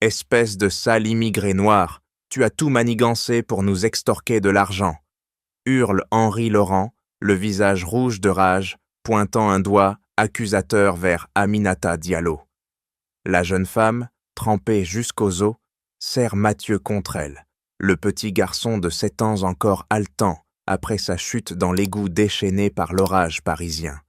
Espèce de sale immigré noir, tu as tout manigancé pour nous extorquer de l'argent. Hurle Henri Laurent, le visage rouge de rage, pointant un doigt accusateur vers Aminata Diallo. La jeune femme, trempée jusqu'aux os, serre Mathieu contre elle, le petit garçon de 7 ans encore haletant après sa chute dans l'égout déchaîné par l'orage parisien.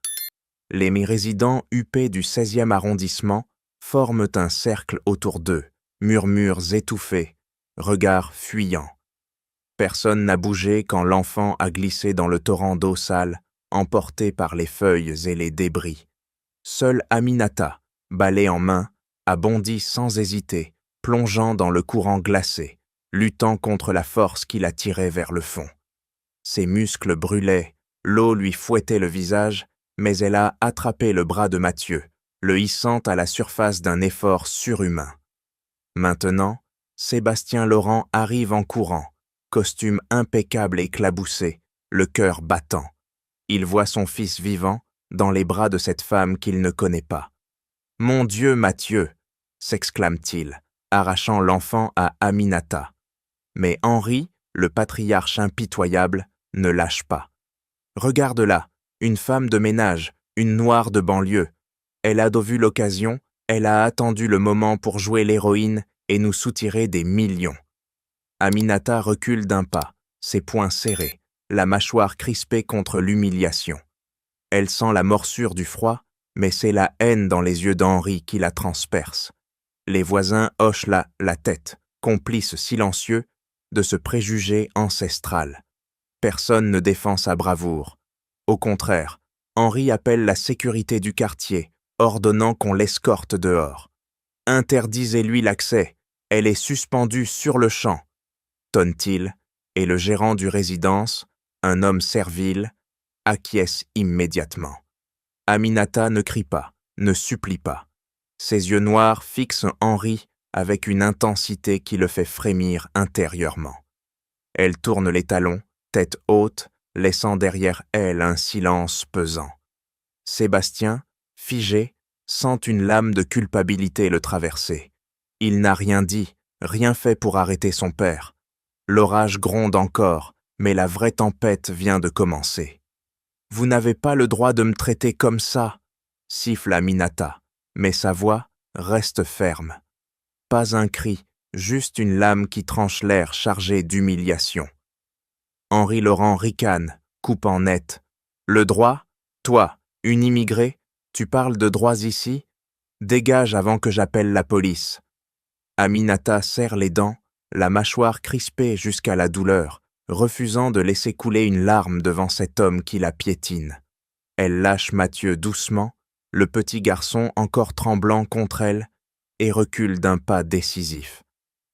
Les résidents huppés du 16e arrondissement forment un cercle autour d'eux, murmures étouffés, regards fuyants. Personne n'a bougé quand l'enfant a glissé dans le torrent d'eau sale, emporté par les feuilles et les débris. Seule Aminata, balai en main, a bondi sans hésiter, plongeant dans le courant glacé, luttant contre la force qui la tirait vers le fond. Ses muscles brûlaient, l'eau lui fouettait le visage, mais elle a attrapé le bras de Mathieu, le hissant à la surface d'un effort surhumain. Maintenant, Sébastien Laurent arrive en courant, costume impeccable et éclaboussé, le cœur battant. Il voit son fils vivant dans les bras de cette femme qu'il ne connaît pas. « Mon Dieu, Mathieu !» s'exclame-t-il, arrachant l'enfant à Aminata. Mais Henri, le patriarche impitoyable, ne lâche pas. « Regarde-la, une femme de ménage, une noire de banlieue. Elle a vu l'occasion, elle a attendu le moment pour jouer l'héroïne et nous soutirer des millions. » Aminata recule d'un pas, ses poings serrés, la mâchoire crispée contre l'humiliation. Elle sent la morsure du froid, mais c'est la haine dans les yeux d'Henri qui la transperce. Les voisins hochent la tête, complices silencieux de ce préjugé ancestral. Personne ne défend sa bravoure. Au contraire, Henri appelle la sécurité du quartier, ordonnant qu'on l'escorte dehors. « Interdisez-lui l'accès, elle est suspendue sur le champ », tonne-t-il, et le gérant du résidence, un homme servile, acquiesce immédiatement. Aminata ne crie pas, ne supplie pas. Ses yeux noirs fixent Henri avec une intensité qui le fait frémir intérieurement. Elle tourne les talons, tête haute, laissant derrière elle un silence pesant. Sébastien, figé, sent une lame de culpabilité le traverser. Il n'a rien dit, rien fait pour arrêter son père. L'orage gronde encore, mais la vraie tempête vient de commencer. « Vous n'avez pas le droit de me traiter comme ça !» siffle Aminata, mais sa voix reste ferme. Pas un cri, juste une lame qui tranche l'air chargé d'humiliation. Henri Laurent ricane, coupant net. « Le droit ? Toi, une immigrée, tu parles de droits ici ? Dégage avant que j'appelle la police. » Aminata serre les dents, la mâchoire crispée jusqu'à la douleur, refusant de laisser couler une larme devant cet homme qui la piétine. Elle lâche Mathieu doucement, le petit garçon encore tremblant contre elle, et recule d'un pas décisif.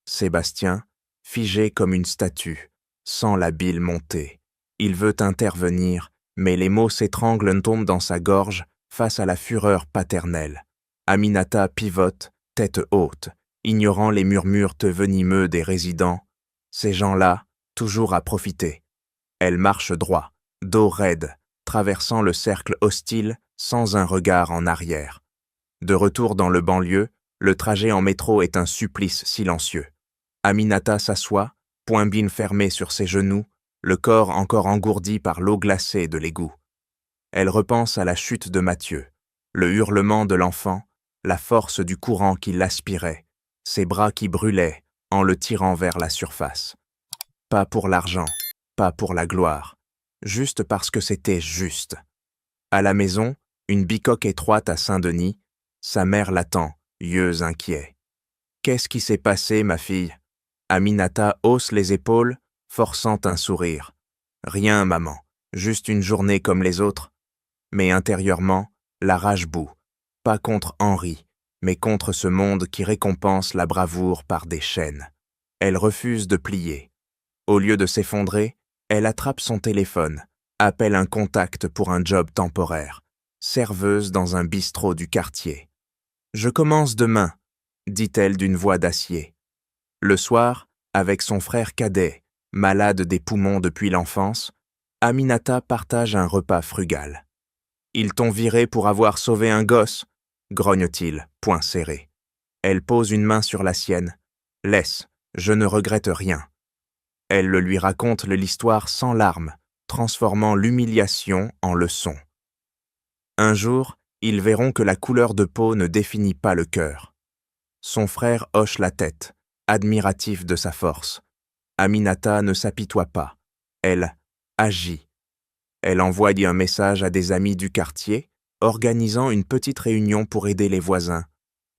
Sébastien, figé comme une statue, sent la bile monter. Il veut intervenir, mais les mots s'étranglent tombent dans sa gorge face à la fureur paternelle. Aminata pivote, tête haute, ignorant les murmures venimeux des résidents. Ces gens-là, toujours à profiter. Elle marche droit, dos raide, traversant le cercle hostile sans un regard en arrière. De retour dans le banlieue, le trajet en métro est un supplice silencieux. Aminata s'assoit, poing bin fermé sur ses genoux, le corps encore engourdi par l'eau glacée de l'égout. Elle repense à la chute de Mathieu, le hurlement de l'enfant, la force du courant qui l'aspirait, ses bras qui brûlaient en le tirant vers la surface. Pas pour l'argent, pas pour la gloire, juste parce que c'était juste. À la maison, une bicoque étroite à Saint-Denis, sa mère l'attend, yeux inquiets. « Qu'est-ce qui s'est passé, ma fille ?» Aminata hausse les épaules, forçant un sourire. « Rien, maman, juste une journée comme les autres. » Mais intérieurement, la rage bout, pas contre Henri, mais contre ce monde qui récompense la bravoure par des chaînes. Elle refuse de plier. Au lieu de s'effondrer, elle attrape son téléphone, appelle un contact pour un job temporaire, serveuse dans un bistrot du quartier. « Je commence demain », dit-elle d'une voix d'acier. Le soir, avec son frère cadet, malade des poumons depuis l'enfance, Aminata partage un repas frugal. « Ils t'ont viré pour avoir sauvé un gosse ?» grogne-t-il, poing serré. Elle pose une main sur la sienne. « Laisse, je ne regrette rien. » Elle le lui raconte l'histoire sans larmes, transformant l'humiliation en leçon. Un jour, ils verront que la couleur de peau ne définit pas le cœur. Son frère hoche la tête, admiratif de sa force. Aminata ne s'apitoie pas. Elle agit. Elle envoie un message à des amis du quartier, organisant une petite réunion pour aider les voisins.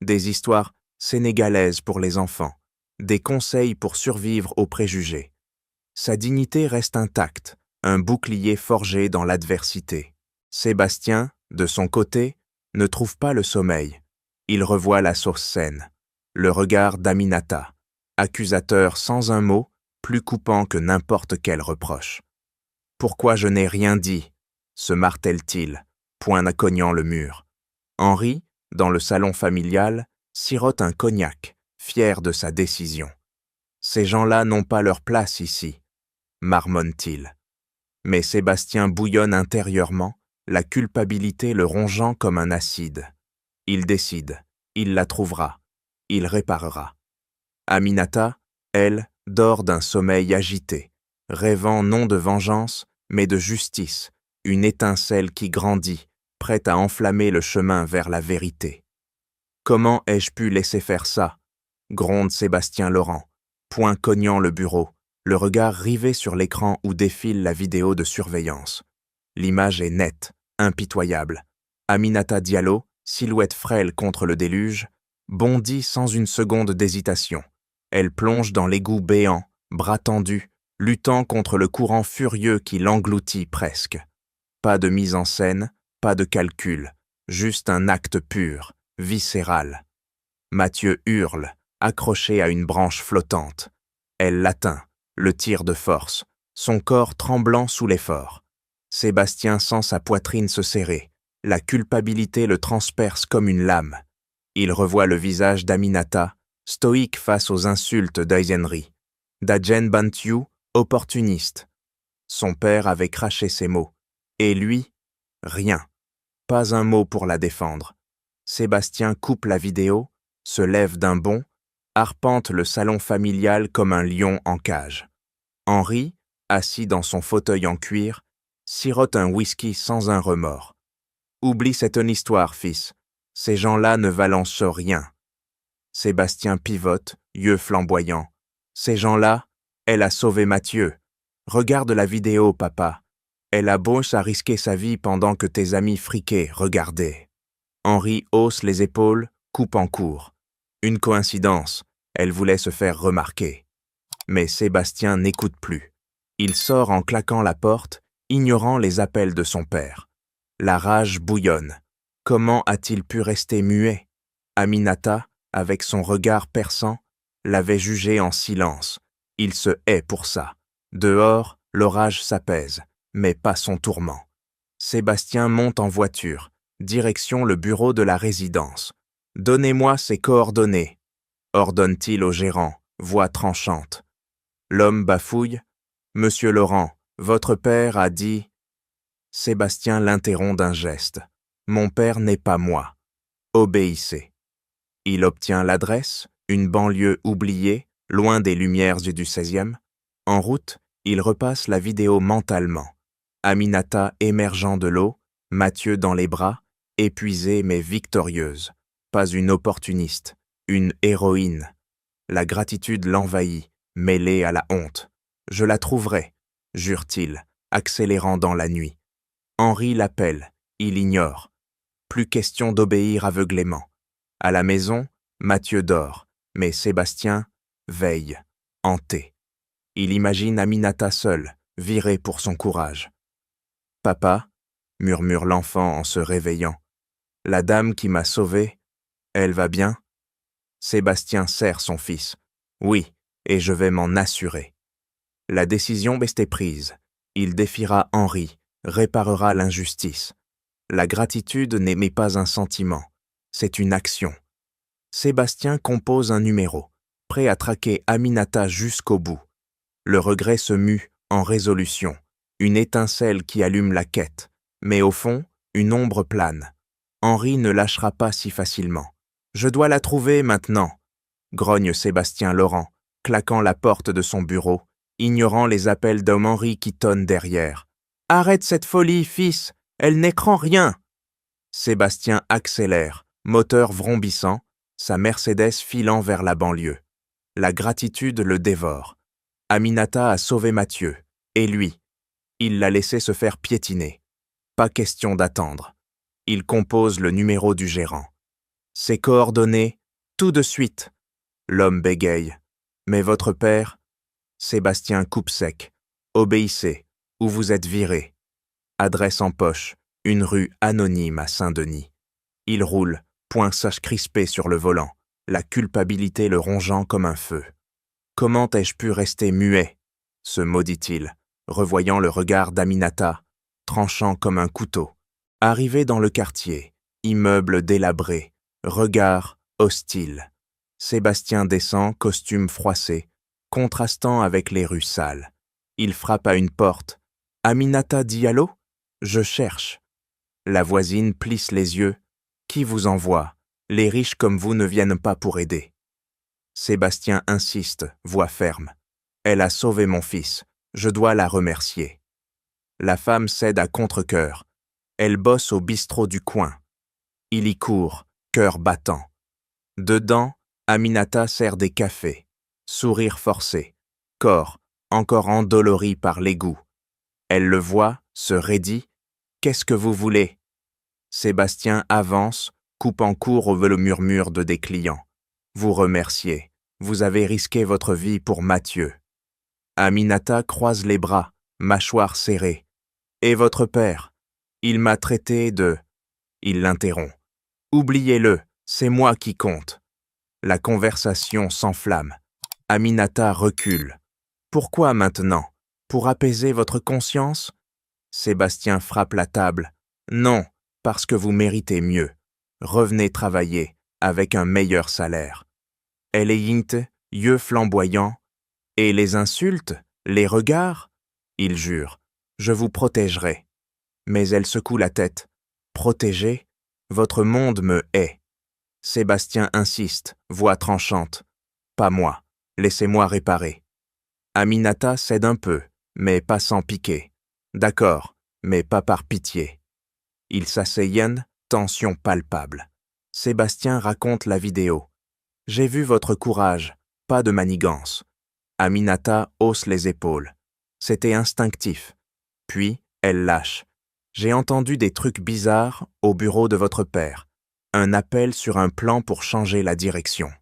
Des histoires sénégalaises pour les enfants, des conseils pour survivre aux préjugés. Sa dignité reste intacte, un bouclier forgé dans l'adversité. Sébastien, de son côté, ne trouve pas le sommeil. Il revoit la source saine, le regard d'Aminata, accusateur sans un mot, plus coupant que n'importe quel reproche. « Pourquoi je n'ai rien dit ?» se martèle-t-il, poing cognant le mur. Henri, dans le salon familial, sirote un cognac, fier de sa décision. « Ces gens-là n'ont pas leur place ici », marmonne-t-il. Mais Sébastien bouillonne intérieurement, la culpabilité le rongeant comme un acide. Il décide, il la trouvera, il réparera. Aminata, elle, dort d'un sommeil agité, rêvant non de vengeance, mais de justice, une étincelle qui grandit, prête à enflammer le chemin vers la vérité. « Comment ai-je pu laisser faire ça ?» gronde Sébastien Laurent, poing cognant le bureau, le regard rivé sur l'écran où défile la vidéo de surveillance. L'image est nette, impitoyable. Aminata Diallo, silhouette frêle contre le déluge, bondit sans une seconde d'hésitation. Elle plonge dans l'égout béant, bras tendus, luttant contre le courant furieux qui l'engloutit presque. Pas de mise en scène, pas de calcul, juste un acte pur, viscéral. Mathieu hurle, accroché à une branche flottante. Elle l'atteint, le tire de force, son corps tremblant sous l'effort. Sébastien sent sa poitrine se serrer, la culpabilité le transperce comme une lame. Il revoit le visage d'Aminata, stoïque face aux insultes d'Aizenri. D'Adjen Bantiu, opportuniste. Son père avait craché ses mots. Et lui, rien. Pas un mot pour la défendre. Sébastien coupe la vidéo, se lève d'un bond, arpente le salon familial comme un lion en cage. Henri, assis dans son fauteuil en cuir, sirote un whisky sans un remords. « Oublie cette histoire, fils. Ces gens-là ne valent rien. » Sébastien pivote, yeux flamboyants. « Ces gens-là, elle a sauvé Mathieu. Regarde la vidéo, papa. Elle a beau à risquer sa vie pendant que tes amis friquaient, regardez. » Henri hausse les épaules, coupe en court. Une coïncidence, elle voulait se faire remarquer. Mais Sébastien n'écoute plus. Il sort en claquant la porte, ignorant les appels de son père. La rage bouillonne. Comment a-t-il pu rester muet? Aminata, avec son regard perçant, l'avait jugé en silence. Il se hait pour ça. Dehors, l'orage s'apaise, mais pas son tourment. Sébastien monte en voiture, direction le bureau de la résidence. « Donnez-moi ses coordonnées », ordonne-t-il au gérant, voix tranchante. L'homme bafouille. « Monsieur Laurent, votre père a dit… » Sébastien l'interrompt d'un geste. « Mon père n'est pas moi. Obéissez. » Il obtient l'adresse, une banlieue oubliée, loin des lumières du 16e. En route, il repasse la vidéo mentalement. Aminata émergeant de l'eau, Mathieu dans les bras, épuisée mais victorieuse. Pas une opportuniste, une héroïne. La gratitude l'envahit, mêlée à la honte. « Je la trouverai », jure-t-il, accélérant dans la nuit. Henri l'appelle, il ignore. Plus question d'obéir aveuglément. À la maison, Mathieu dort, mais Sébastien veille, hanté. Il imagine Aminata seule, virée pour son courage. « Papa », murmure l'enfant en se réveillant, « la dame qui m'a sauvé, elle va bien ?» Sébastien serre son fils. « Oui, et je vais m'en assurer. » La décision est prise. Il défiera Henri, réparera l'injustice. La gratitude n'est pas un sentiment, c'est une action. Sébastien compose un numéro, prêt à traquer Aminata jusqu'au bout. Le regret se mue en résolution, une étincelle qui allume la quête, mais au fond, une ombre plane. Henri ne lâchera pas si facilement. Je dois la trouver maintenant, grogne Sébastien Laurent, claquant la porte de son bureau, ignorant les appels d'homme Henri qui tonnent derrière. Arrête cette folie, fils, elle n'écrans rien. Sébastien accélère, moteur vrombissant, sa Mercedes filant vers la banlieue. La gratitude le dévore. Aminata a sauvé Mathieu, et lui, il l'a laissé se faire piétiner. Pas question d'attendre. Il compose le numéro du gérant. Ses coordonnées, tout de suite. L'homme bégaye. Mais votre père? Sébastien coupe sec. Obéissez, ou vous êtes viré. Adresse en poche, une rue anonyme à Saint-Denis. Il roule, poinçage crispé sur le volant, la culpabilité le rongeant comme un feu. Comment ai-je pu rester muet? Se maudit-il, revoyant le regard d'Aminata, tranchant comme un couteau. Arrivé dans le quartier, immeuble délabré, regard hostile. Sébastien descend, costume froissé, contrastant avec les rues sales. Il frappe à une porte. « Aminata Diallo ? Je cherche. » La voisine plisse les yeux. « Qui vous envoie? Les riches comme vous ne viennent pas pour aider. » Sébastien insiste, voix ferme. « Elle a sauvé mon fils. Je dois la remercier. » La femme cède à contre-cœur. Elle bosse au bistrot du coin. Il y court, cœur battant. Dedans, Aminata sert des cafés. Sourire forcé. Corps, encore endolori par l'égout. Elle le voit, se raidit. « Qu'est-ce que vous voulez ?» Sébastien avance, coupant court au murmure de des clients. « Vous remerciez. Vous avez risqué votre vie pour Mathieu. » Aminata croise les bras, mâchoire serrée. « Et votre père? Il m'a traité de... » Il l'interrompt. « Oubliez-le, c'est moi qui compte. » La conversation s'enflamme. Aminata recule. « Pourquoi maintenant? Pour apaiser votre conscience ?» Sébastien frappe la table. « Non, parce que vous méritez mieux. Revenez travailler, avec un meilleur salaire. » Elle est yinte, yeux flamboyants. « Et les insultes, les regards ?» Il jure. « Je vous protégerai. » Mais elle secoue la tête. « Protéger? Votre monde me hait. » Sébastien insiste, voix tranchante. « Pas moi. Laissez-moi réparer. » Aminata cède un peu, mais pas sans piquer. « D'accord, mais pas par pitié. » Ils s'asseyent, tension palpable. Sébastien raconte la vidéo. « J'ai vu votre courage, pas de manigance. » Aminata hausse les épaules. C'était instinctif. Puis, elle lâche. « J'ai entendu des trucs bizarres au bureau de votre père. Un appel sur un plan pour changer la direction. »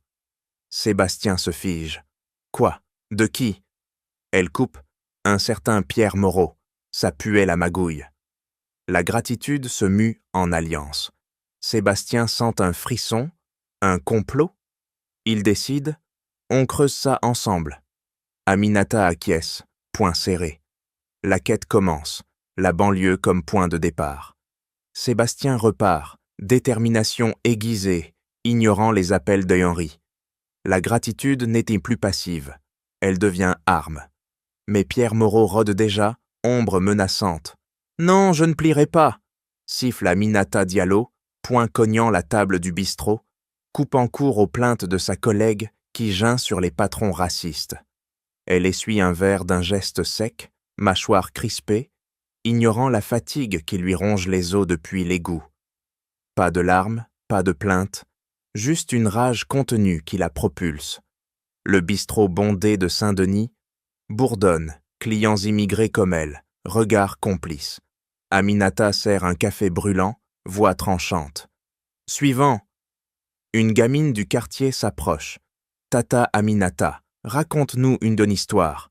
Sébastien se fige. « Quoi? De qui ?» Elle coupe. « Un certain Pierre Moreau. Ça puait la magouille. » La gratitude se mue en alliance. Sébastien sent un frisson, un complot. Il décide, on creuse ça ensemble. Aminata acquiesce, poing serré. La quête commence, la banlieue comme point de départ. Sébastien repart, détermination aiguisée, ignorant les appels d'œil Henri. La gratitude n'était plus passive, elle devient arme. Mais Pierre Moreau rôde déjà, ombre menaçante. « Non, je ne plierai pas !» siffle Aminata Diallo, poing cognant la table du bistrot, coupant court aux plaintes de sa collègue qui geint sur les patrons racistes. Elle essuie un verre d'un geste sec, mâchoire crispée, ignorant la fatigue qui lui ronge les os depuis l'égout. Pas de larmes, pas de plaintes, juste une rage contenue qui la propulse. Le bistrot bondé de Saint-Denis bourdonne, clients immigrés comme elle, regard complice. Aminata sert un café brûlant, voix tranchante. « Suivant !» Une gamine du quartier s'approche. « Tata Aminata, raconte-nous une bonne histoire. »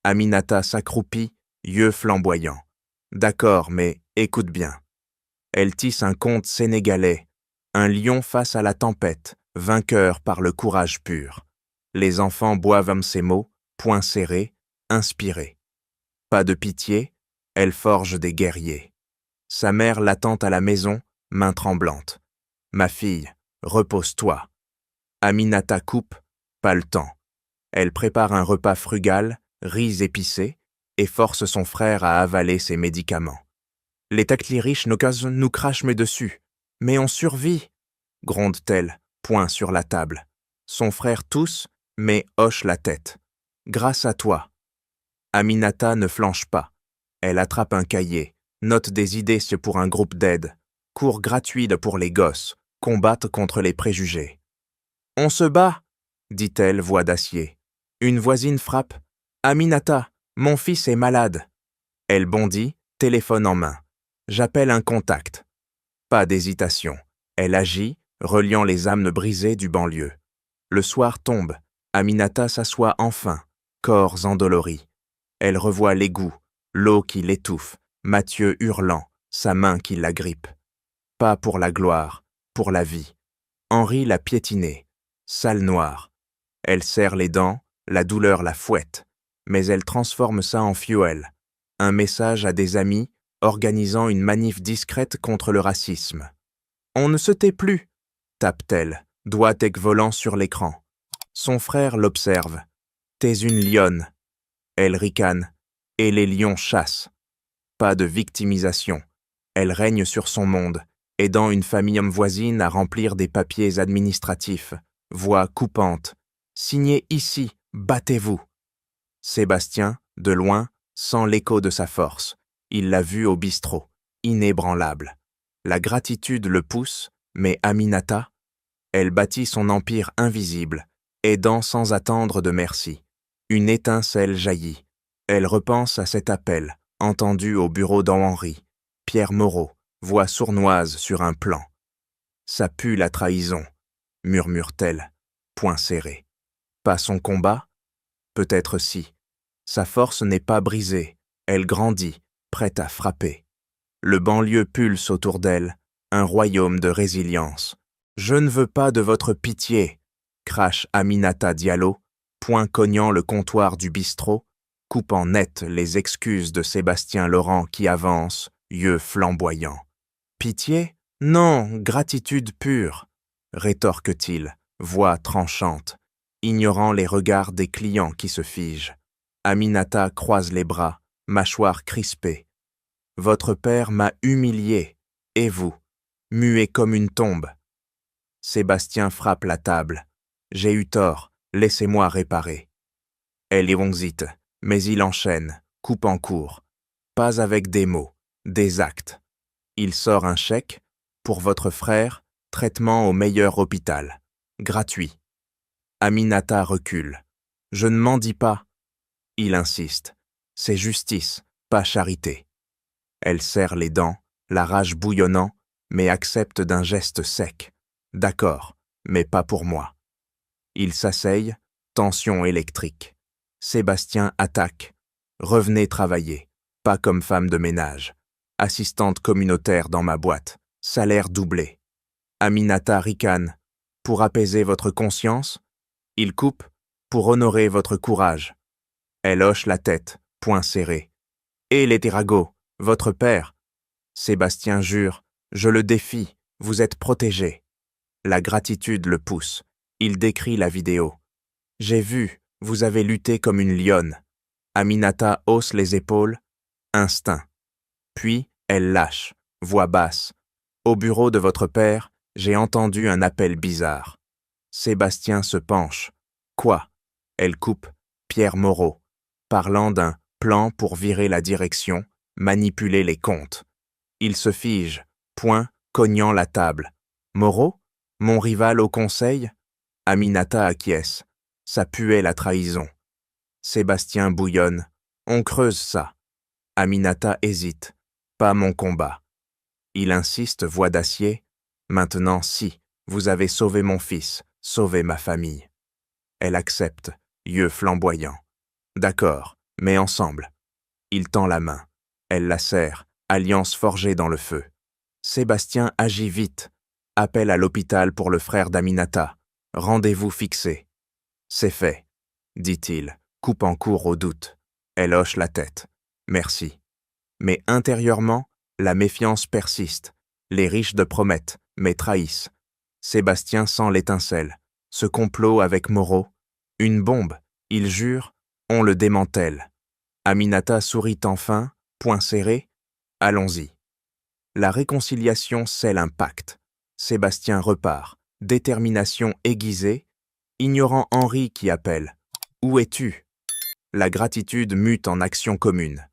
Aminata s'accroupit, yeux flamboyants. « D'accord, mais écoute bien. » Elle tisse un conte sénégalais, un lion face à la tempête, vainqueur par le courage pur. Les enfants boivent ces mots, poings serrés, inspirés. Pas de pitié, elle forge des guerriers. Sa mère l'attend à la maison, main tremblante. « Ma fille, repose-toi. » Aminata coupe, pas le temps. Elle prépare un repas frugal, riz épicés, et force son frère à avaler ses médicaments. « Les taclis riches nous crachent dessus, mais on survit, » gronde-t-elle, Poing sur la table. Son frère tousse, mais hoche la tête. Grâce à toi. Aminata ne flanche pas. Elle attrape un cahier, note des idées pour un groupe d'aide, cours gratuits pour les gosses, combattent contre les préjugés. On se bat, dit-elle, voix d'acier. Une voisine frappe. Aminata, mon fils est malade. Elle bondit, téléphone en main. J'appelle un contact. Pas d'hésitation. Elle agit, reliant les âmes brisées du banlieue. Le soir tombe. Aminata s'assoit enfin, corps endoloris. Elle revoit l'égout, l'eau qui l'étouffe, Mathieu hurlant, sa main qui l'agrippe. Pas pour la gloire, pour la vie. Henri l'a piétinée, sale noire. Elle serre les dents, la douleur la fouette, mais elle transforme ça en fuel. Un message à des amis, organisant une manif discrète contre le racisme. On ne se tait plus, tape-t-elle, doigt volant sur l'écran. Son frère l'observe. T'es une lionne. Elle ricane, et les lions chassent. Pas de victimisation. Elle règne sur son monde, aidant une famille voisine à remplir des papiers administratifs. Voix coupante. Signez ici, battez-vous. Sébastien, de loin, sent l'écho de sa force. Il l'a vu au bistrot, inébranlable. La gratitude le pousse, mais Aminata, elle bâtit son empire invisible, aidant sans attendre de merci. Une étincelle jaillit. Elle repense à cet appel, entendu au bureau d'Henri. Pierre Moreau, voix sournoise sur un plan. Ça pue la trahison, murmure-t-elle, poing serré. Pas son combat? Peut-être si. Sa force n'est pas brisée, elle grandit, prête à frapper. Le banlieue pulse autour d'elle, un royaume de résilience. Je ne veux pas de votre pitié, crache Aminata Diallo, poing cognant le comptoir du bistrot, coupant net les excuses de Sébastien Laurent qui avance, yeux flamboyants. Pitié? Non, gratitude pure, rétorque-t-il, voix tranchante, ignorant les regards des clients qui se figent. Aminata croise les bras, mâchoire crispée. Votre père m'a humilié, et vous, muet comme une tombe. Sébastien frappe la table. J'ai eu tort, laissez-moi réparer. Elle hésite, mais il enchaîne, coupe en court. Pas avec des mots, des actes. Il sort un chèque, pour votre frère, traitement au meilleur hôpital. Gratuit. Aminata recule. Je ne m'en dis pas. Il insiste. C'est justice, pas charité. Elle serre les dents, la rage bouillonnant, mais accepte d'un geste sec. D'accord, mais pas pour moi. Il s'asseye, tension électrique. Sébastien attaque. Revenez travailler, pas comme femme de ménage. Assistante communautaire dans ma boîte, salaire doublé. Aminata ricane. Pour apaiser votre conscience? Il coupe. Pour honorer votre courage. Elle hoche la tête, poing serré. Et les Tirago, votre père? Sébastien jure. Je le défie, vous êtes protégé. La gratitude le pousse. Il décrit la vidéo. J'ai vu, vous avez lutté comme une lionne. Aminata hausse les épaules. Instinct. Puis, elle lâche, voix basse. Au bureau de votre père, j'ai entendu un appel bizarre. Sébastien se penche. Quoi? Elle coupe. Pierre Moreau, parlant d'un plan pour virer la direction, manipuler les comptes. Il se fige, poing cognant la table. Moreau? Mon rival au conseil? Aminata acquiesce. Ça puait la trahison. Sébastien bouillonne. On creuse ça. Aminata hésite. Pas mon combat. Il insiste, voix d'acier. Maintenant, si, vous avez sauvé mon fils, sauvé ma famille. Elle accepte, yeux flamboyants. D'accord, mais ensemble. Il tend la main. Elle la serre, alliance forgée dans le feu. Sébastien agit vite. Appel à l'hôpital pour le frère d'Aminata. Rendez-vous fixé. C'est fait, dit-il, coupant court au doute. Elle hoche la tête. Merci. Mais intérieurement, la méfiance persiste. Les riches de promettent, mais trahissent. Sébastien sent l'étincelle. Ce complot avec Moreau. Une bombe, il jure, on le démantèle. Aminata sourit enfin, poing serré. Allons-y. La réconciliation scelle un pacte. Sébastien repart, détermination aiguisée, ignorant Henri qui appelle. Où es-tu? La gratitude mute en action commune.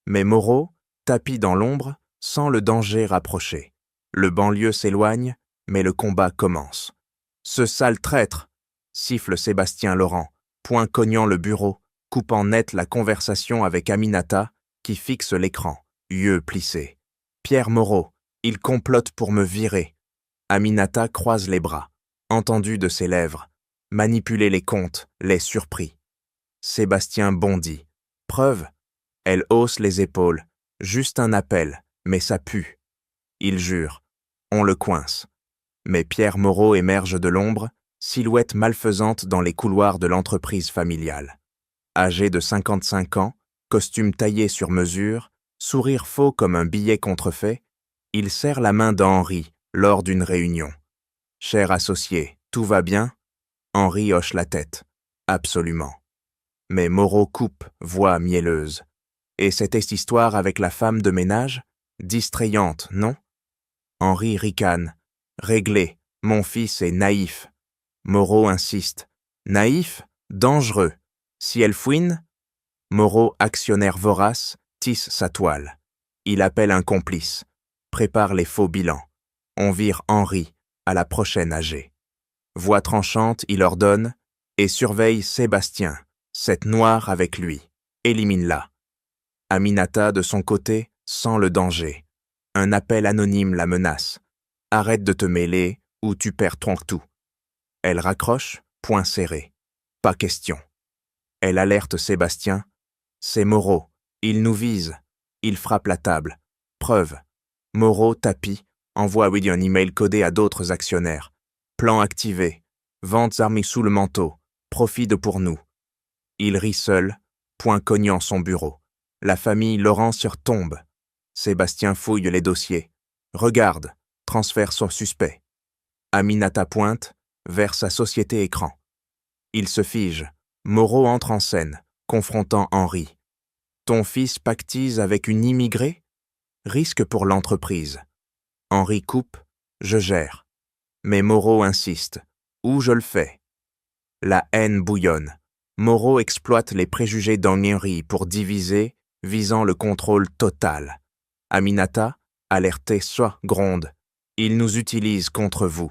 Mais Moreau, tapi dans l'ombre, sent le danger rapprocher. Le banlieue s'éloigne, mais le combat commence. Ce sale traître, siffle Sébastien Laurent, poing cognant le bureau, coupant net la conversation avec Aminata, qui fixe l'écran, yeux plissés. Pierre Moreau, il complote pour me virer. Aminata croise les bras, entendu de ses lèvres, manipuler les comptes, les surpris. Sébastien bondit. Preuve? Elle hausse les épaules. Juste un appel, mais ça pue. Il jure. On le coince. Mais Pierre Moreau émerge de l'ombre, silhouette malfaisante dans les couloirs de l'entreprise familiale. Âgé de 55 ans, costume taillé sur mesure, sourire faux comme un billet contrefait, il serre la main d'Henri lors d'une réunion. « Cher associé, tout va bien ?» Henri hoche la tête. « Absolument. » Mais Moreau coupe, voix mielleuse. « Et c'était cette histoire avec la femme de ménage? Distrayante, non ?» Henri ricane. « Réglé, mon fils est naïf. » Moreau insiste. « Naïf? Dangereux. Si elle fouine ?» Moreau, actionnaire vorace, tisse sa toile. Il appelle un complice. Prépare les faux bilans. On vire Henri à la prochaine AG. Voix tranchante, il ordonne et surveille Sébastien, cette noire avec lui. Élimine-la. Aminata, de son côté, sent le danger. Un appel anonyme la menace. Arrête de te mêler ou tu perds ton tout. Elle raccroche, poing serré. Pas question. Elle alerte Sébastien. C'est Moreau. Il nous vise. Il frappe la table. Preuve. Moreau, tapis, envoie un email codé à d'autres actionnaires. Plan activé. Ventes armées sous le manteau. Profit de pour nous. Il rit seul, poing cognant son bureau. La famille Laurent s'y retombe. Sébastien fouille les dossiers. Regarde, transfert sur suspect. Aminata pointe, vers sa société écran. Il se fige. Moreau entre en scène, confrontant Henri. Ton fils pactise avec une immigrée? Risque pour l'entreprise. Henri coupe, je gère. Mais Moreau insiste. Où je le fais? La haine bouillonne. Moreau exploite les préjugés d'Henri pour diviser, visant le contrôle total. Aminata, alertée, gronde. Il nous utilise contre vous.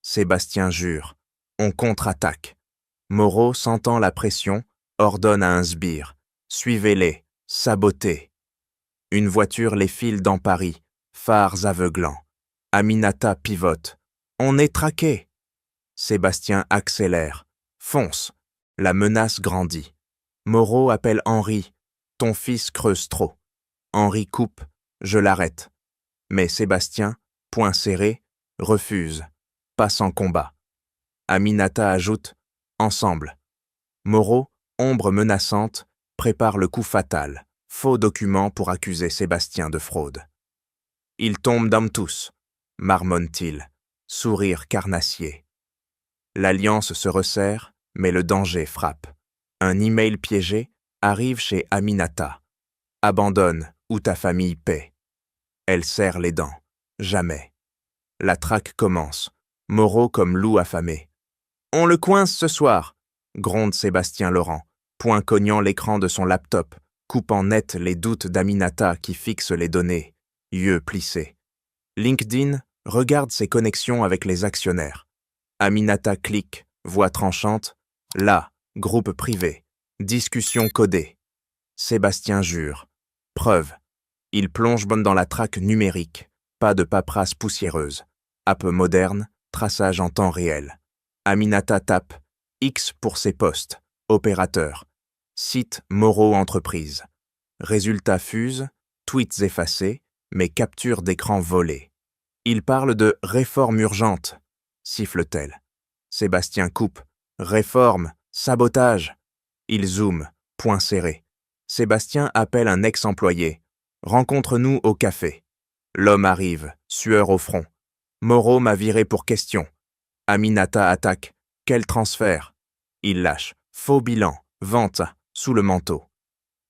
Sébastien jure. On contre-attaque. Moreau, sentant la pression, ordonne à un sbire. Suivez-les, sabotez. Une voiture les file dans Paris, phares aveuglants. Aminata pivote. On est traqué. Sébastien accélère. Fonce. La menace grandit. Moreau appelle Henri. Ton fils creuse trop. Henri coupe. Je l'arrête. Mais Sébastien, poing serré, refuse. Passe en combat. Aminata ajoute. Ensemble. Moreau, ombre menaçante, prépare le coup fatal. Faux document pour accuser Sébastien de fraude. Ils tombent d'hommes tous, marmonne-t-il, sourire carnassier. L'alliance se resserre, mais le danger frappe. Un email piégé arrive chez Aminata. Abandonne ou ta famille paie. Elle serre les dents. Jamais. La traque commence. Moreau comme loup affamé. On le coince ce soir, gronde Sébastien Laurent, poing cognant l'écran de son laptop, coupant net les doutes d'Aminata qui fixe les données, yeux plissés. LinkedIn regarde ses connexions avec les actionnaires. Aminata clique, voix tranchante. Là, groupe privé. Discussion codée. Sébastien jure. Preuve. Il plonge dans la traque numérique. Pas de paperasse poussiéreuse. App moderne, traçage en temps réel. Aminata tape. X pour ses postes. Opérateur. Site Moreau Entreprise. Résultats fusent, tweets effacés, mais capture d'écran volée. Il parle de réforme urgente, siffle-t-elle. Sébastien coupe. Réforme, sabotage. Il zoome, poing serré. Sébastien appelle un ex-employé. Rencontre-nous au café. L'homme arrive, sueur au front. Moreau m'a viré pour question. Aminata attaque. Quel transfert? Il lâche. Faux bilan, vente, sous le manteau.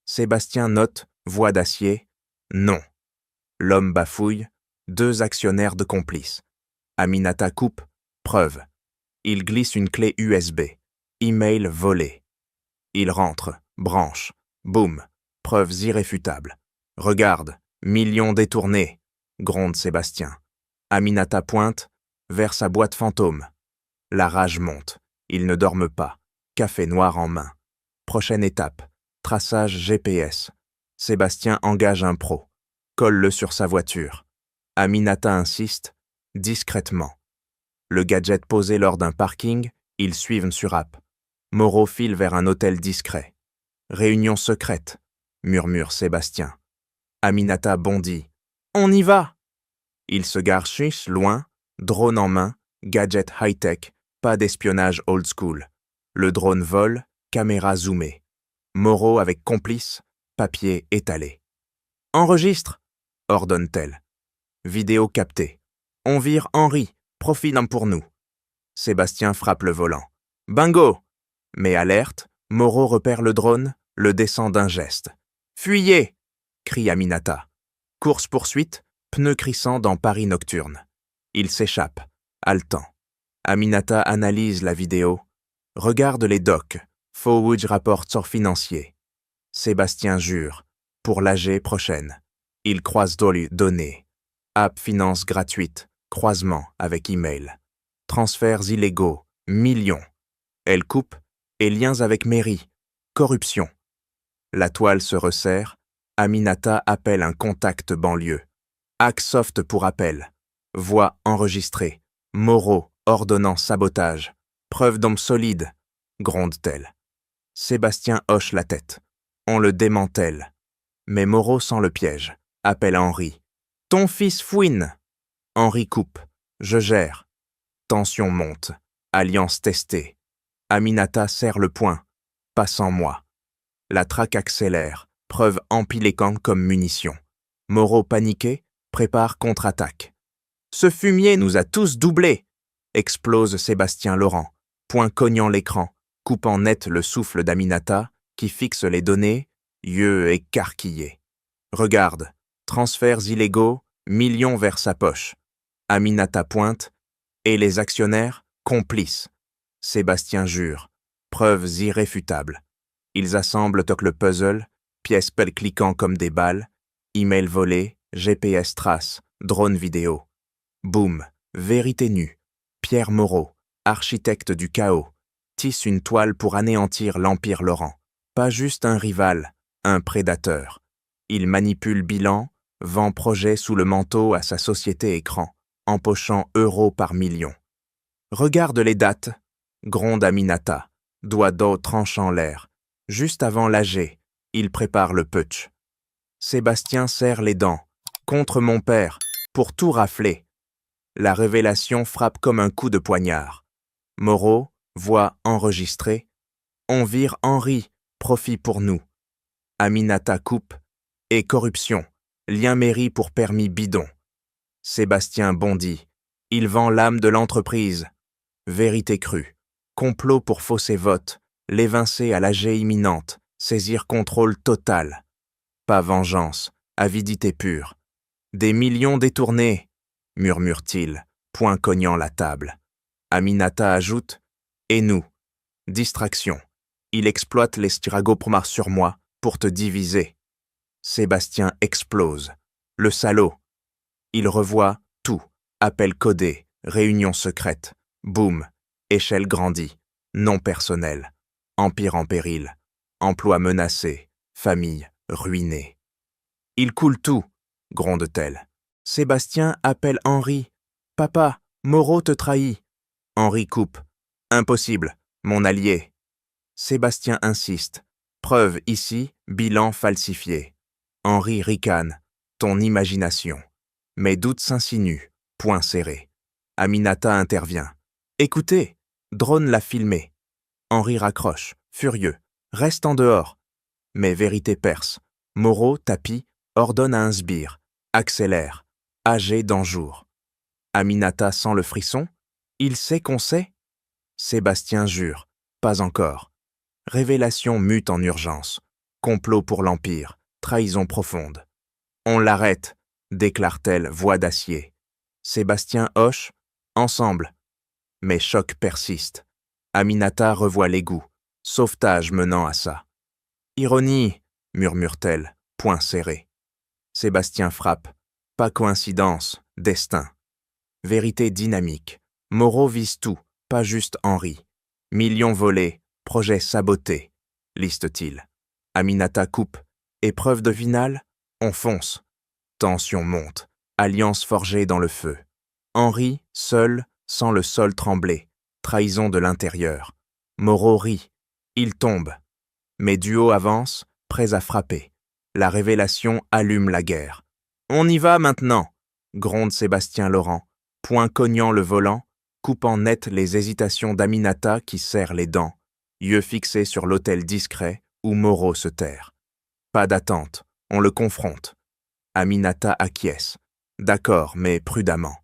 Sébastien note, voix d'acier. Non. L'homme bafouille. 2 actionnaires de complices. Aminata coupe. Preuve. Il glisse une clé USB. Email volé. Il rentre, branche. Boum. Preuves irréfutables. Regarde, millions détournés, gronde Sébastien. Aminata pointe vers sa boîte fantôme. La rage monte. Ils ne dorment pas. Café noir en main. Prochaine étape. Traçage GPS. Sébastien engage un pro. Colle-le sur sa voiture. Aminata insiste, discrètement. Le gadget posé lors d'un parking, ils suivent sur app. Moreau file vers un hôtel discret. Réunion secrète, murmure Sébastien. Aminata bondit. On y va! Il se gare chiche, loin, drone en main, gadget high-tech, pas d'espionnage old school. Le drone vole, caméra zoomée. Moreau avec complice, papier étalé. Enregistre, ordonne-t-elle. Vidéo captée. On vire Henri, profil pour nous. Sébastien frappe le volant. Bingo! Mais alerte, Moreau repère le drone, le descend d'un geste. Fuyez! Crie Aminata. Course-poursuite, pneus crissant dans Paris nocturne. Il s'échappe, haletant. Aminata analyse la vidéo, regarde les docs, Fowage rapporte sort financier. Sébastien jure, pour l'AG prochaine. Il croise données. App finance gratuite, croisement avec email. Transferts illégaux, millions. Elle coupe, et liens avec mairie, corruption. La toile se resserre, Aminata appelle un contact banlieue. Hacksoft pour appel. Voix enregistrée. Moreau, ordonnant sabotage. Preuve d'homme solide, gronde-t-elle. Sébastien hoche la tête. On le démantèle. Mais Moreau sent le piège. Appelle Henri. Ton fils fouine. Henri coupe. Je gère. Tension monte. Alliance testée. Aminata serre le poing. Pas sans moi. La traque accélère. Preuve empiléquant comme munition. Moreau paniqué, prépare contre-attaque. Ce fumier nous a tous doublés, explose Sébastien Laurent, poing cognant l'écran, coupant net le souffle d'Aminata, qui fixe les données, yeux écarquillés. Regarde, transferts illégaux, millions vers sa poche. Aminata pointe, et les actionnaires, complices. Sébastien jure, preuves irréfutables. Ils assemblent le puzzle, pièces cliquant comme des balles, email volé, GPS trace, drone vidéo. Boum, vérité nue. Pierre Moreau, architecte du chaos, tisse une toile pour anéantir l'Empire Laurent. Pas juste un rival, un prédateur. Il manipule bilan, vend projet sous le manteau à sa société écran, empochant euros par million. Regarde les dates, gronde Aminata, doigt d'eau tranchant l'air. Juste avant l'AG, il prépare le putsch. Sébastien serre les dents. Contre mon père, pour tout rafler. La révélation frappe comme un coup de poignard. Moreau, voix enregistrée. On vire Henri, profit pour nous. Aminata coupe. Et corruption, lien mairie pour permis bidon. Sébastien bondit. Il vend l'âme de l'entreprise. Vérité crue. Complot pour fausser vote. L'évincer à l'AG imminente. Saisir contrôle total. Pas vengeance, avidité pure. Des millions détournés, murmure-t-il, poing cognant la table. Aminata ajoute, et nous. Distraction. Il exploite les styragopomars sur moi pour te diviser. Sébastien explose. Le salaud. Il revoit tout. Appel codé, réunion secrète. Boum. Échelle grandie. Non personnel. Empire en péril. Emploi menacé. Famille ruinée. Il coule tout, gronde-t-elle. Sébastien appelle Henri. Papa, Moreau te trahit. Henri coupe. Impossible, mon allié. Sébastien insiste. Preuve ici, bilan falsifié. Henri ricane. Ton imagination. Mes doutes s'insinuent. Poing serré. Aminata intervient. Écoutez, drone l'a filmé. Henri raccroche, furieux. Reste en dehors. Mais vérité perce. Moreau, tapis, ordonne à un sbire. Accélère. AG d'Anjour. Aminata sent le frisson. Il sait qu'on sait. Sébastien jure. Pas encore. Révélation mute en urgence. Complot pour l'Empire. Trahison profonde. On l'arrête, déclare-t-elle, voix d'acier. Sébastien hoche. Ensemble. mais choc persiste. Aminata revoit l'égout, sauvetage menant à ça. Ironie, murmure-t-elle, poing serré. Sébastien frappe. Pas coïncidence, destin. Vérité dynamique. Moreau vise tout, pas juste Henri. Millions volés, projet saboté, liste-t-il. Aminata coupe. Épreuve de finale, on fonce. Tension monte, alliance forgée dans le feu. Henri, seul, sent le sol trembler. Trahison de l'intérieur. Moreau rit. Il tombe. Mais Duo avance, prêts à frapper. La révélation allume la guerre. On y va maintenant, gronde Sébastien Laurent, poing cognant le volant, coupant net les hésitations d'Aminata qui serre les dents, yeux fixés sur l'hôtel discret où Moreau se terre. Pas d'attente, on le confronte. Aminata acquiesce. D'accord, mais prudemment.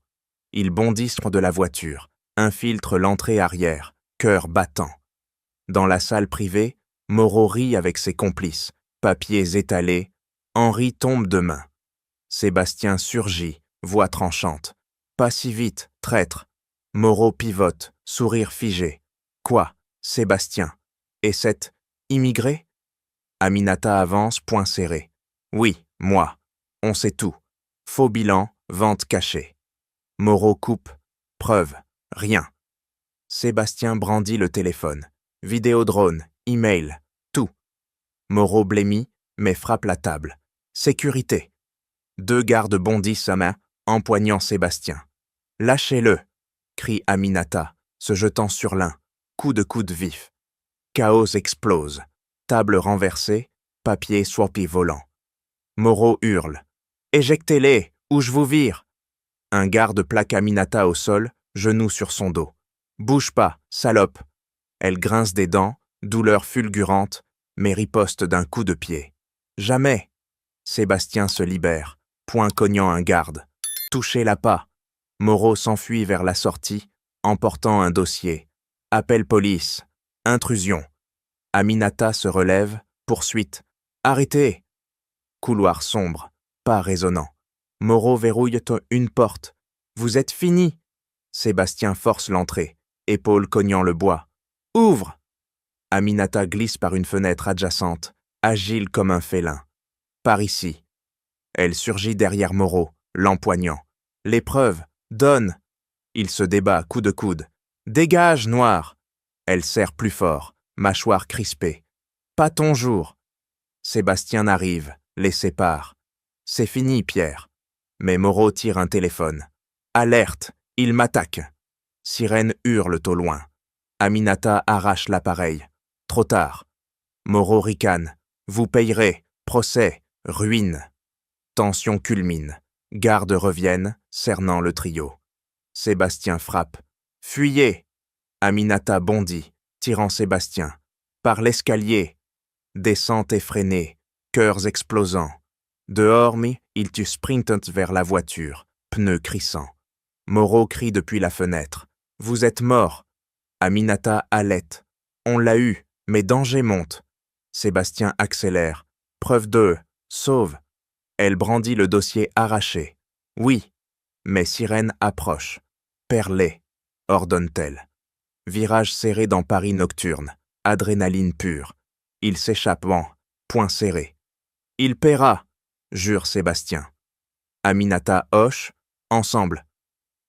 Ils bondissent de la voiture, infiltrent l'entrée arrière, cœur battant. Dans la salle privée, Moreau rit avec ses complices, papiers étalés. Henri tombe de main. Sébastien surgit, voix tranchante. Pas si vite, traître. Moreau pivote, sourire figé. Quoi, Sébastien? Et cette immigrée? Aminata avance, poing serré. Oui, moi. On sait tout. Faux bilan, vente cachée. Moreau coupe. Preuve. Rien. Sébastien brandit le téléphone. Vidéodrone, email, tout. Moreau blêmit, mais frappe la table. Sécurité. 2 gardes bondissent à main, empoignant Sébastien. Lâchez-le, crie Aminata, se jetant sur l'un, coup de coude vif. Chaos explose. Table renversée, papier swappé volant. Moreau hurle. Éjectez-les, ou je vous vire. Un garde plaque Aminata au sol, genou sur son dos. Bouge pas, salope. Elle grince des dents, douleur fulgurante, mais riposte d'un coup de pied. Jamais. Sébastien se libère, poing cognant un garde. Touchez-la pas. Moreau s'enfuit vers la sortie, emportant un dossier. Appel police. Intrusion. Aminata se relève, poursuite. Arrêtez. Couloir sombre, pas résonnant. Moreau verrouille une porte. Vous êtes fini. Sébastien force l'entrée, épaules cognant le bois. Ouvre. Aminata glisse par une fenêtre adjacente, agile comme un félin. Par ici. Elle surgit derrière Moreau, l'empoignant. L'épreuve, donne. Il se débat, coup de coude. Dégage, noir. Elle serre plus fort, mâchoire crispée. Pas ton jour. Sébastien arrive, les sépare. C'est fini, Pierre. Mais Moreau tire un téléphone. Alerte, il m'attaque. Sirène hurle au loin. Aminata arrache l'appareil. Trop tard. Moreau ricane. Vous payerez. Procès. Ruine. Tension culmine. Gardes reviennent, cernant le trio. Sébastien frappe. Fuyez. Aminata bondit, tirant Sébastien. Par l'escalier. Descente effrénée. Cœurs explosants. Dehors, il tue sprintent vers la voiture, pneus crissants. Moreau crie depuis la fenêtre. Vous êtes mort. Aminata halète. On l'a eu, mais danger monte. Sébastien accélère. Preuve de sauve. Elle brandit le dossier arraché. Oui, mais sirène approche. Perlé, ordonne-t-elle. Virage serré dans Paris nocturne. Adrénaline pure. Il s'échappe en poing serré. Il paiera, jure Sébastien. Aminata hoche, ensemble.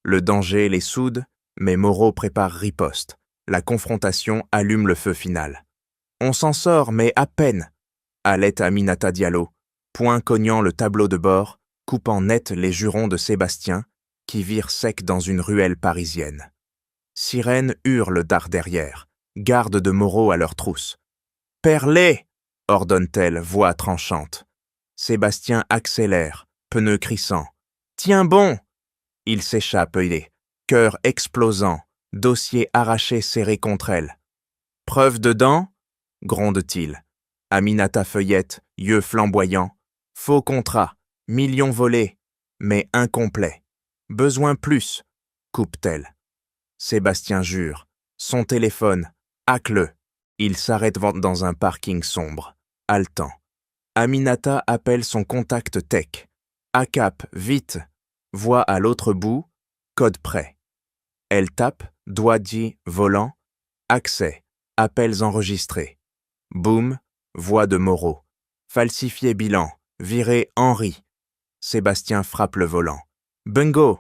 Le danger les soude, mais Moreau prépare riposte. La confrontation allume le feu final. On s'en sort, mais à peine. Halète Aminata Diallo, poing cognant le tableau de bord, coupant net les jurons de Sébastien, qui vire sec dans une ruelle parisienne. Sirène hurle d'art derrière, garde de Moreau à leur trousse. Perlé, ordonne-t-elle, voix tranchante. Sébastien accélère, pneus crissants. Tiens bon. Il s'échappe, cœur explosant, dossier arraché serré contre elle. Preuve dedans, gronde-t-il. Aminata feuillette, yeux flamboyants. Faux contrat, millions volés, mais incomplet. Besoin plus, coupe-t-elle. Sébastien jure. Son téléphone, hack-le. Il s'arrête dans un parking sombre, haletant. Aminata appelle son contact tech. ACAP, vite. Voix à l'autre bout, code prêt. Elle tape, doigt dit volant, accès, appels enregistrés. Boum, voix de Moreau. Falsifié bilan, viré Henri. Sébastien frappe le volant. Bungo!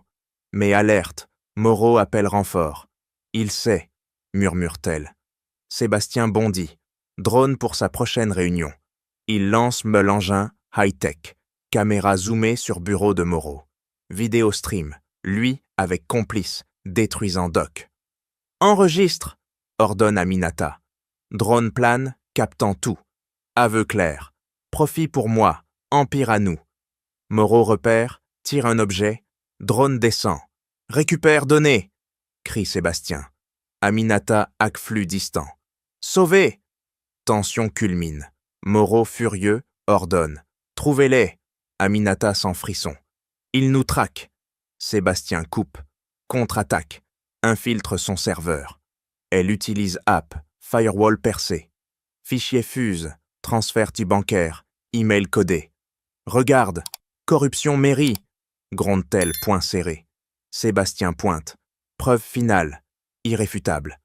Mais alerte, Moreau appelle renfort. Il sait, murmure-t-elle. Sébastien bondit. Drone pour sa prochaine réunion. Il lance Meul engin high-tech. Caméra zoomée sur bureau de Moreau. Vidéo stream, lui avec complice, détruisant Doc. Enregistre, ordonne Aminata. Drone plane, captant tout. Aveu clair. Profit pour moi, empire à nous. Moreau repère, tire un objet, drone descend. Récupère données, crie Sébastien. Aminata hack-flux distant. Sauvez! Tension culmine. Moreau furieux ordonne. Trouvez-les! Aminata sans frisson. Il nous traque. Sébastien coupe. Contre-attaque. Infiltre son serveur. Elle utilise app, firewall percé. Fichier fuse, transfert bancaire, email codé. Regarde, corruption mairie, gronde-t-elle point serré. Sébastien pointe. Preuve finale, irréfutable.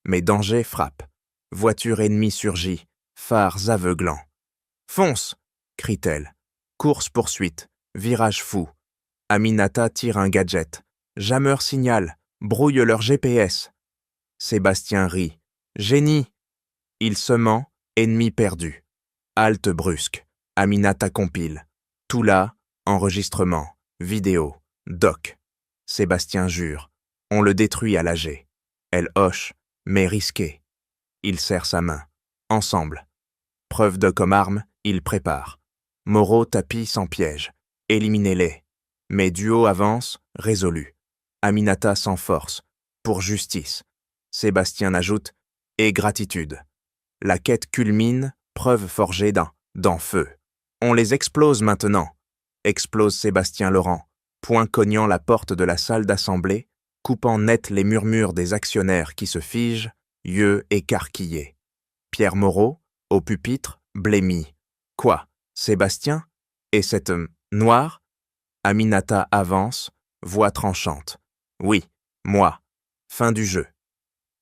Mais danger frappe. Voiture ennemie surgit, phares aveuglants. Fonce, crie-t-elle. Course-poursuite, virage fou. Aminata tire un gadget. Jammer signale, brouille leur GPS. Sébastien rit. Génie! Il se ment, ennemi perdu. Halte brusque. Aminata compile. Tout là, enregistrement, vidéo, doc. Sébastien jure. On le détruit à l'AG. Elle hoche, mais risqué. Il serre sa main. Ensemble. Preuve de comme arme, il prépare. Moreau tapis sans piège. Éliminez-les. Mais Duo avance, résolu. Aminata sans force. Pour justice. Sébastien ajoute « et gratitude ». La quête culmine, preuve forgée dans feu. On les explose maintenant. Explose Sébastien Laurent, poing cognant la porte de la salle d'assemblée, coupant net les murmures des actionnaires qui se figent, yeux écarquillés. Pierre Moreau, au pupitre, blêmi. Quoi, Sébastien? Et cette noire? Aminata avance, voix tranchante. Oui, moi. Fin du jeu.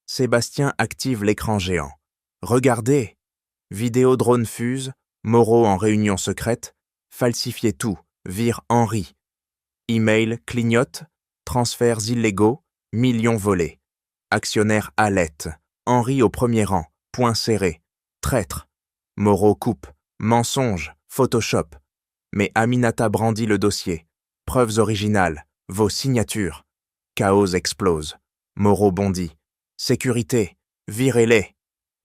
Sébastien active l'écran géant. Regardez! Vidéo drone fuse, Moreau en réunion secrète, falsifiez tout, vire Henri. Email clignote, transferts illégaux, millions volés. Actionnaire Alette, Henri au premier rang, point serré. Traître. Moreau coupe, mensonge, Photoshop. Mais Aminata brandit le dossier. Preuves originales, vos signatures. Chaos explose. Moreau bondit. Sécurité, virez-les.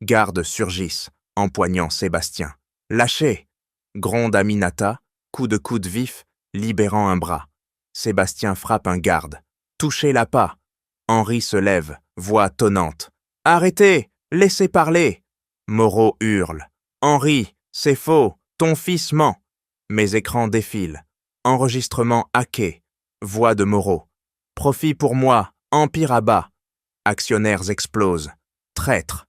Gardes surgissent, empoignant Sébastien. Lâchez! Gronde Aminata, coup de coude vif, libérant un bras. Sébastien frappe un garde. Touchez-la pas. Henri se lève, voix tonnante. Arrêtez! Laissez parler! Moreau hurle. Henri, c'est faux, ton fils ment. Mes écrans défilent. Enregistrement hacké. Voix de Moreau. Profit pour moi, empire à bas. Actionnaires explosent. Traître.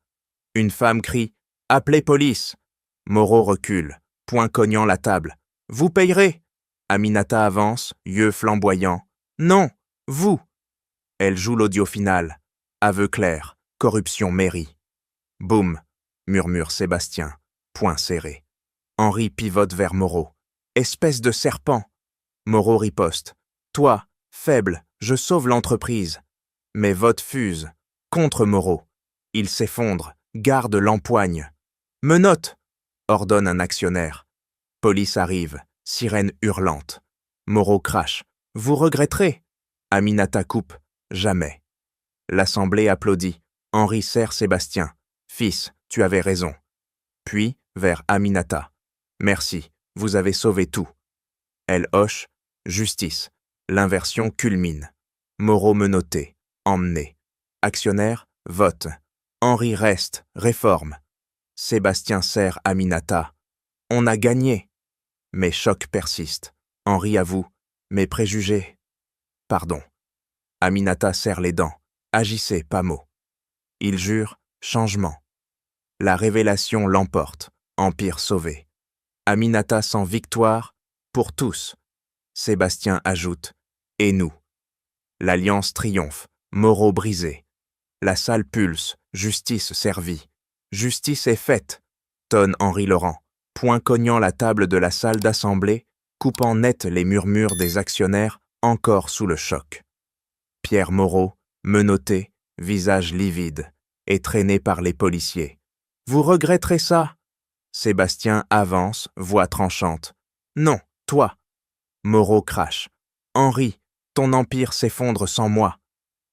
Une femme crie « Appelez police !» Moreau recule, poing cognant la table. « Vous payerez !» Aminata avance, yeux flamboyants. « Non, vous !» Elle joue l'audio final. Aveu clair, corruption mairie. « Boum !» murmure Sébastien, poing serré. Henri pivote vers Moreau. « Espèce de serpent !» Moreau riposte. « Toi, faible, je sauve l'entreprise. » Mais vote fuse. Contre Moreau. Il s'effondre, garde l'empoigne. « Menotte !» ordonne un actionnaire. Police arrive, sirène hurlante. Moreau crache. « Vous regretterez !» Aminata coupe. « Jamais. » L'assemblée applaudit. Henri serre Sébastien. « Fils, tu avais raison. » Puis, vers Aminata. « Merci, vous avez sauvé tout. » Elle hoche. « Justice. » L'inversion culmine. Moreau menotté. Emmené. Actionnaire, vote. Henri reste, réforme. Sébastien serre Aminata. On a gagné. Mais choc persiste. Henri avoue. Mes préjugés. Pardon. Aminata serre les dents. Agissez, pas mot. Il jure, changement. La révélation l'emporte. Empire sauvé. Aminata sans victoire, pour tous. Sébastien ajoute. Et nous. L'alliance triomphe. Moreau brisé. La salle pulse, justice servie. Justice est faite, tonne Henri Laurent, poing cognant la table de la salle d'assemblée, coupant net les murmures des actionnaires encore sous le choc. Pierre Moreau, menotté, visage livide, est traîné par les policiers. « Vous regretterez ça ?» Sébastien avance, voix tranchante. « Non, toi !» Moreau crache. « Henri, ton empire s'effondre sans moi. »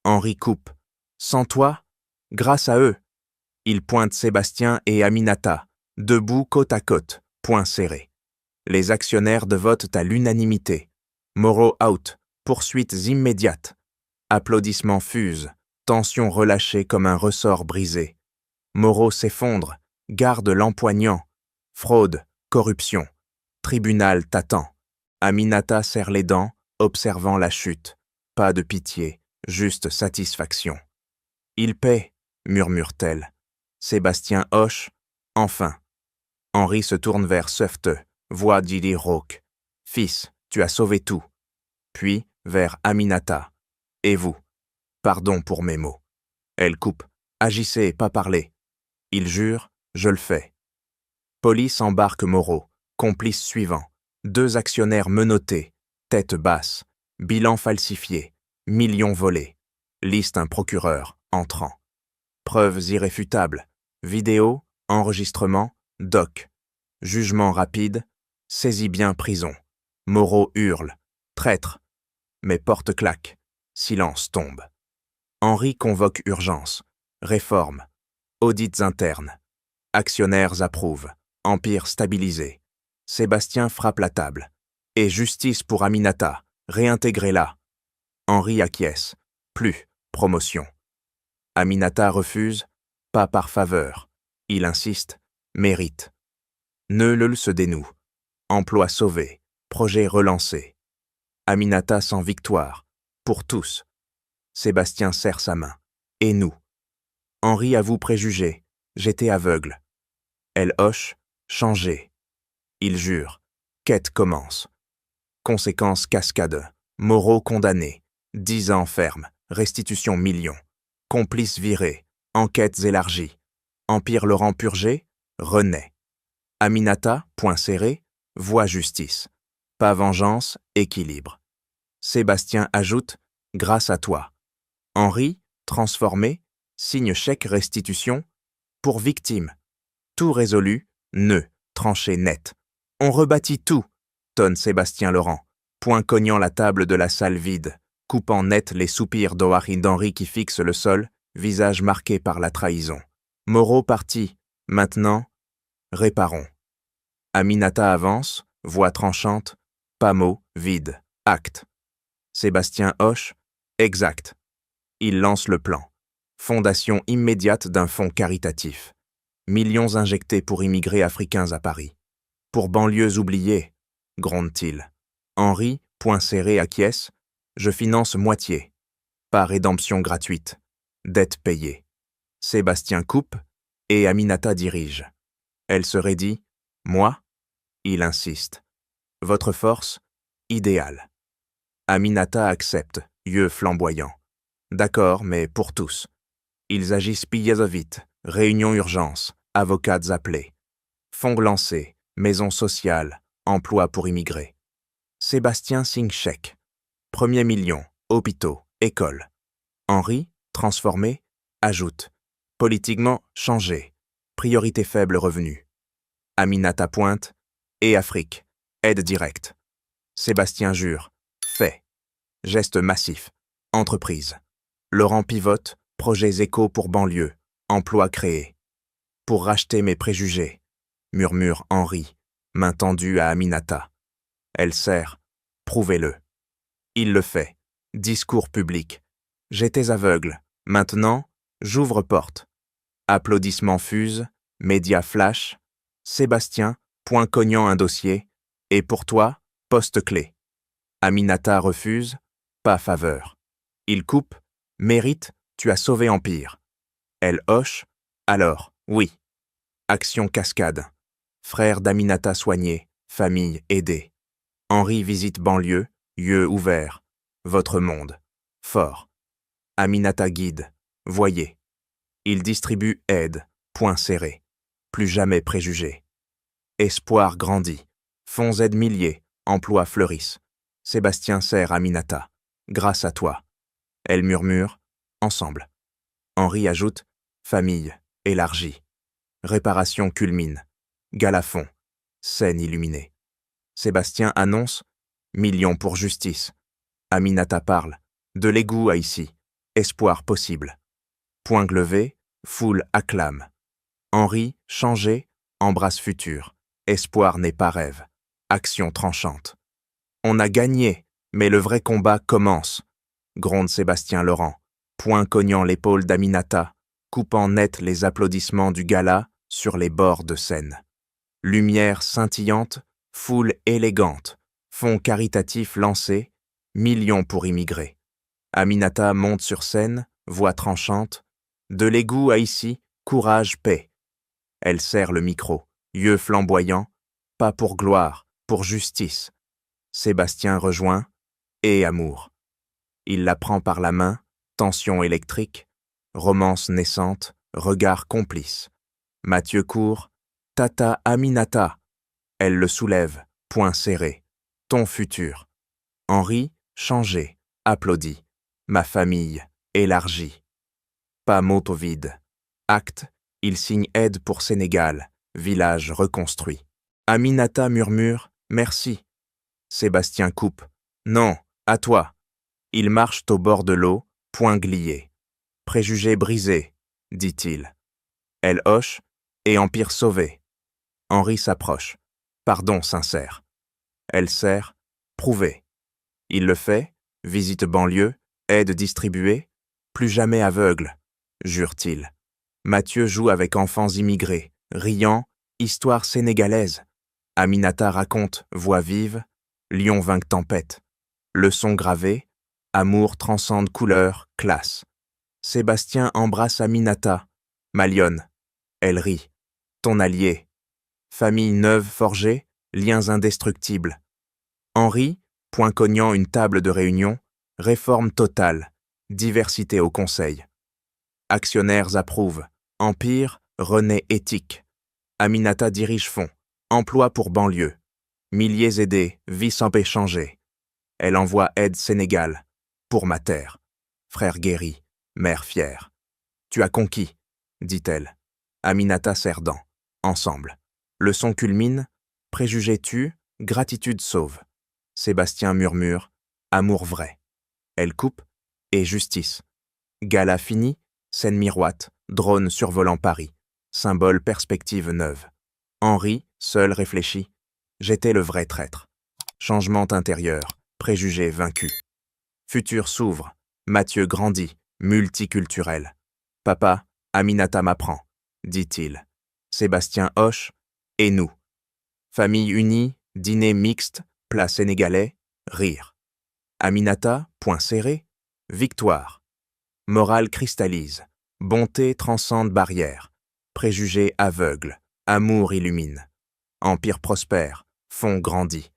Henri coupe. « Sans toi ? Grâce à eux. » Il pointe Sébastien et Aminata, debout côte à côte, poings serrés. Les actionnaires de votent à l'unanimité. Moreau out, poursuites immédiates. Applaudissements fusent, tension relâchée comme un ressort brisé. Moreau s'effondre, garde l'empoignant. Fraude, corruption. Tribunal t'attend. Aminata serre les dents, observant la chute. Pas de pitié, juste satisfaction. Il paie, murmure-t-elle. Sébastien hoche, enfin. Henri se tourne vers Sefte, voix d'Ili rauque. Fils, tu as sauvé tout. Puis, vers Aminata. Et vous? Pardon pour mes mots. Elle coupe. Agissez, pas parler. Il jure, je le fais. Police embarque Moreau, complice suivant. 2 actionnaires menottés, tête basse, bilan falsifié, millions volés. Liste un procureur, entrant. Preuves irréfutables. Vidéo, enregistrement, doc. Jugement rapide, saisis bien prison. Moreau hurle. Traître. Mais porte claque. Silence tombe. Henri convoque urgence. Réforme. Audits internes. Actionnaires approuvent. Empire stabilisé. Sébastien frappe la table. Et justice pour Aminata. Réintégrez-la. Henri acquiesce. Plus. Promotion. Aminata refuse. Pas par faveur. Il insiste. Mérite. Neulul se dénoue. Emploi sauvé. Projet relancé. Aminata sans victoire. Pour tous. Sébastien serre sa main. Et nous? Henri avoue préjugé. J'étais aveugle. Elle hoche. Changé. Il jure. Quête commence. Conséquences cascade. Moreau condamné. 10 ans ferme. Restitution millions. Complice viré. Enquêtes élargies. Empire Laurent purgé. Renaît. Aminata, point serré. Voie justice. Pas vengeance, équilibre. Sébastien ajoute. Grâce à toi. Henri, transformé. Signe chèque restitution. Pour victime. Tout résolu. Nœud. Tranché net. On rebâtit tout, tonne Sébastien Laurent, poing cognant la table de la salle vide, coupant net les soupirs d'Henri qui fixent le sol, visage marqué par la trahison. Moreau parti. Maintenant, réparons. Aminata avance, voix tranchante, pas mot, vide, acte. Sébastien hoche, exact. Il lance le plan. Fondation immédiate d'un fonds caritatif. Millions injectés pour immigrés africains à Paris. Pour banlieues oubliées, gronde-t-il. Henri, point serré, acquiesce. Je finance moitié. Pas rédemption gratuite. Dette payée. Sébastien coupe et Aminata dirige. Elle se raidit. Moi? Il insiste. Votre force? Idéale. Aminata accepte, yeux flamboyants. D'accord, mais pour tous. Ils agissent vite. Réunion urgence. Avocates appelés. Fonds lancés. Maison sociale. Emploi pour immigrés. Sébastien signe chèque. 1er million. Hôpitaux. Écoles. Henri, transformé, ajoute. Politiquement changé. Priorité faible revenu. Aminata pointe. Et Afrique. Aide directe. Sébastien jure. Fait. Geste massif. Entreprise. Laurent pivote. Projets éco pour banlieue. Emploi créé. Pour racheter mes préjugés, murmure Henri, main tendue à Aminata. Elle serre. Prouvez-le. Il le fait. Discours public. J'étais aveugle. Maintenant, j'ouvre porte. Applaudissements fusent. Médias flash. Sébastien, point cognant un dossier. Et pour toi, poste clé. Aminata refuse. Pas faveur. Il coupe. Mérite, tu as sauvé Empire. Elle hoche. Alors, oui. Action cascade. Frère d'Aminata soigné. Famille aidée. Henri visite banlieue. Yeux ouverts. Votre monde. Fort. Aminata guide. Voyez. Il distribue aide, poing serré. Plus jamais préjugé. Espoir grandit. Fonds aide milliers, emplois fleurissent. Sébastien sert Aminata. Grâce à toi. Elle murmure, ensemble. Henri ajoute, famille élargie. Réparation culmine. Galafond. Scène illuminée. Sébastien annonce, millions pour justice. Aminata parle, de l'égout à ici. Espoir possible. Poing levé, foule acclame. Henri, changé, embrasse futur. Espoir n'est pas rêve. Action tranchante. On a gagné, mais le vrai combat commence. Gronde Sébastien Laurent, poing cognant l'épaule d'Aminata, coupant net les applaudissements du gala sur les bords de scène. Lumière scintillante, foule élégante, fonds caritatif lancé, millions pour immigrer. Aminata monte sur scène, voix tranchante, de l'égout à ici, courage, paix. Elle serre le micro, yeux flamboyants, pas pour gloire, pour justice. Sébastien rejoint, et amour. Il la prend par la main, tension électrique, romance naissante, regard complice. Mathieu court, Tata Aminata. Elle le soulève, poing serré. Ton futur. Henri, changé, applaudit. Ma famille, élargie. Pas mot au vide. Acte, il signe aide pour Sénégal, village reconstruit. Aminata murmure, merci. Sébastien coupe, non, à toi. Ils marchent au bord de l'eau, poing glié. Préjugés brisés, dit-il. Elle hoche, et empire sauvé. Henri s'approche. Pardon sincère. Elle serre, prouvé. Il le fait, visite banlieue, aide distribuée, plus jamais aveugle, jure-t-il. Mathieu joue avec enfants immigrés, riant, histoire sénégalaise. Aminata raconte, voix vive, lion vainc tempête. Leçon gravée, amour transcende couleur, classe. Sébastien embrasse Aminata, Malionne. Elle rit. Ton allié. Famille neuve forgée, liens indestructibles. Henri, point cognant une table de réunion, réforme totale, diversité au conseil. Actionnaires approuvent, empire, renaît éthique. Aminata dirige fonds, emploi pour banlieue. Milliers aidés, vie sans paix changée. Elle envoie aide Sénégal, pour ma terre. Frère guéri, mère fière. Tu as conquis, dit-elle. Aminata serre dents, ensemble. Leçon culmine, préjugé tue, gratitude sauve. Sébastien murmure, amour vrai. Elle coupe, et justice. Gala fini, scène miroite, drone survolant Paris. Symbole perspective neuve. Henri, seul réfléchit. J'étais le vrai traître. Changement intérieur, préjugé vaincu. Futur s'ouvre, Mathieu grandit, multiculturel. Papa, Aminata m'apprend, dit-il. Sébastien hoche, et nous. Famille unie, dîner mixte, plat sénégalais, rire. Aminata, point serré, victoire. Morale cristallise, bonté transcende barrière, préjugés aveugle, amour illumine. Empire prospère, fond grandit.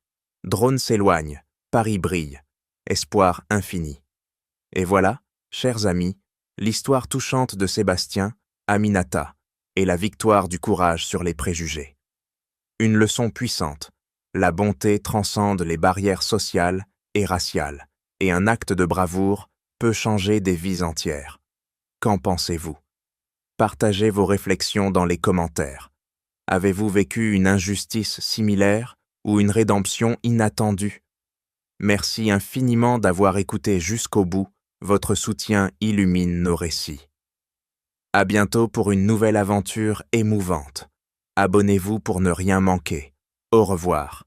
Drone s'éloigne, Paris brille, espoir infini. Et voilà, chers amis, l'histoire touchante de Sébastien, Aminata, et la victoire du courage sur les préjugés. Une leçon puissante, la bonté transcende les barrières sociales et raciales, et un acte de bravoure peut changer des vies entières. Qu'en pensez-vous? Partagez vos réflexions dans les commentaires. Avez-vous vécu une injustice similaire ou une rédemption inattendue? Merci infiniment d'avoir écouté jusqu'au bout. Votre soutien illumine nos récits. À bientôt pour une nouvelle aventure émouvante. Abonnez-vous pour ne rien manquer. Au revoir.